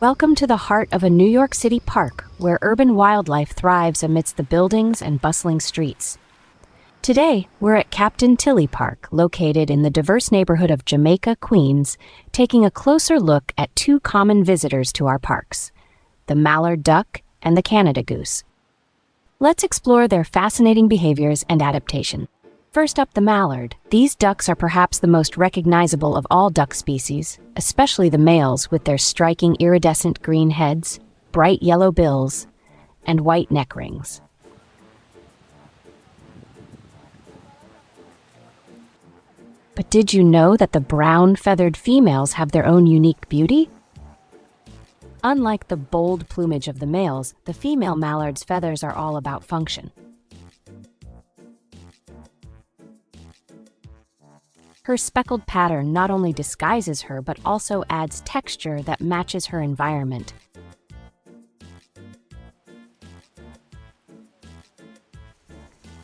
Welcome to the heart of a New York City park where urban wildlife thrives amidst the buildings and bustling streets. Today, we're at Captain Tilly Park, located in the diverse neighborhood of Jamaica, Queens, taking a closer look at two common visitors to our parks, the mallard duck and the Canada goose. Let's explore their fascinating behaviors and adaptation. First up, the mallard. These ducks are perhaps the most recognizable of all duck species, especially the males with their striking iridescent green heads, bright yellow bills, and white neck rings. But did you know that the brown feathered females have their own unique beauty? Unlike the bold plumage of the males, the female mallard's feathers are all about function. Her speckled pattern not only disguises her but also adds texture that matches her environment.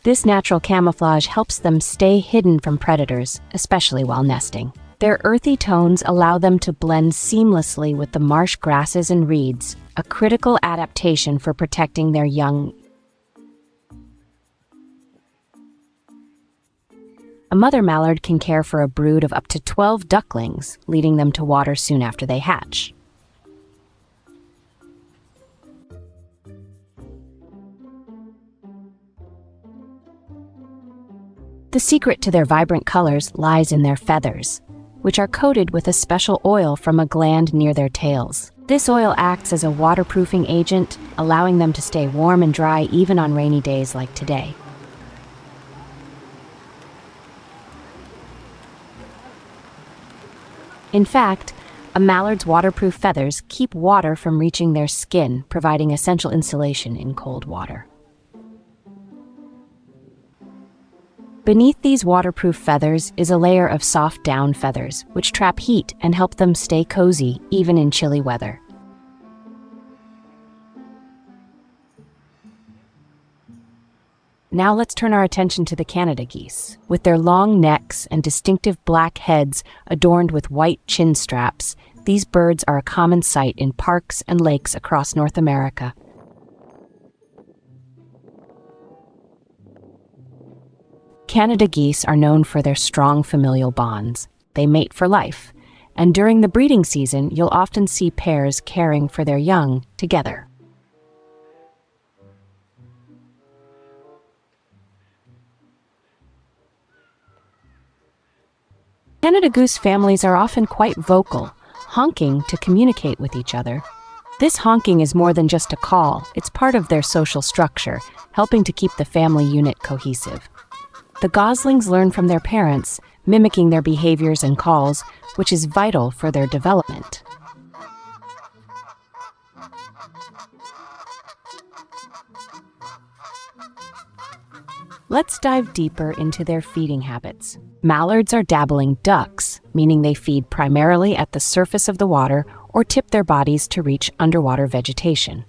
This natural camouflage helps them stay hidden from predators, especially while nesting. Their earthy tones allow them to blend seamlessly with the marsh grasses and reeds, a critical adaptation for protecting their young. A mother mallard can care for a brood of up to 12 ducklings, leading them to water soon after they hatch. The secret to their vibrant colors lies in their feathers, which are coated with a special oil from a gland near their tails. This oil acts as a waterproofing agent, allowing them to stay warm and dry even on rainy days like today. In fact, a mallard's waterproof feathers keep water from reaching their skin, providing essential insulation in cold water. Beneath these waterproof feathers is a layer of soft down feathers, which trap heat and help them stay cozy even in chilly weather. Now let's turn our attention to the Canada geese. With their long necks and distinctive black heads adorned with white chin straps, these birds are a common sight in parks and lakes across North America. Canada geese are known for their strong familial bonds. They mate for life, and during the breeding season, you'll often see pairs caring for their young together. Canada goose families are often quite vocal, honking to communicate with each other. This honking is more than just a call, it's part of their social structure, helping to keep the family unit cohesive. The goslings learn from their parents, mimicking their behaviors and calls, which is vital for their development. Let's dive deeper into their feeding habits. Mallards are dabbling ducks, meaning they feed primarily at the surface of the water or tip their bodies to reach underwater vegetation.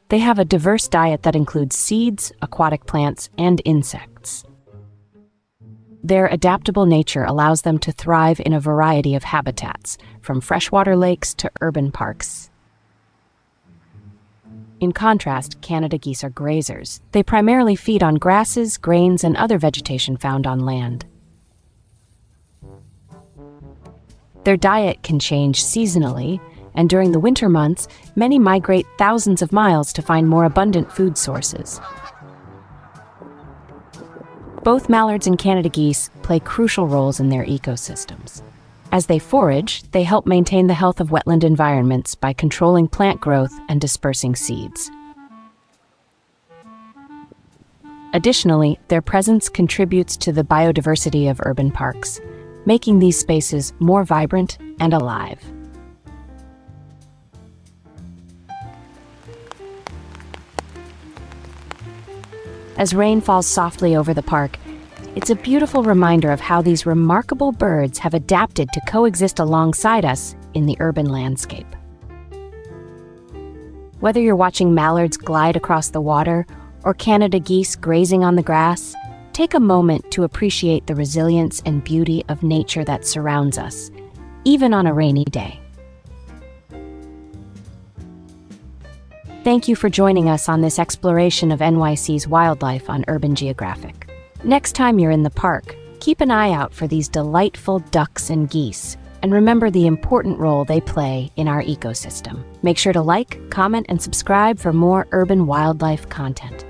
They have a diverse diet that includes seeds, aquatic plants, and insects. Their adaptable nature allows them to thrive in a variety of habitats, from freshwater lakes to urban parks. In contrast, Canada geese are grazers. They primarily feed on grasses, grains, and other vegetation found on land. Their diet can change seasonally, and during the winter months, many migrate thousands of miles to find more abundant food sources. Both mallards and Canada geese play crucial roles in their ecosystems. As they forage, they help maintain the health of wetland environments by controlling plant growth and dispersing seeds. Additionally, their presence contributes to the biodiversity of urban parks, making these spaces more vibrant and alive. As rain falls softly over the park, it's a beautiful reminder of how these remarkable birds have adapted to coexist alongside us in the urban landscape. Whether you're watching mallards glide across the water or Canada geese grazing on the grass, take a moment to appreciate the resilience and beauty of nature that surrounds us, even on a rainy day. Thank you for joining us on this exploration of NYC's wildlife on Urban Geographic. Next time you're in the park, keep an eye out for these delightful ducks and geese, and remember the important role they play in our ecosystem. Make sure to like, comment, and subscribe for more urban wildlife content.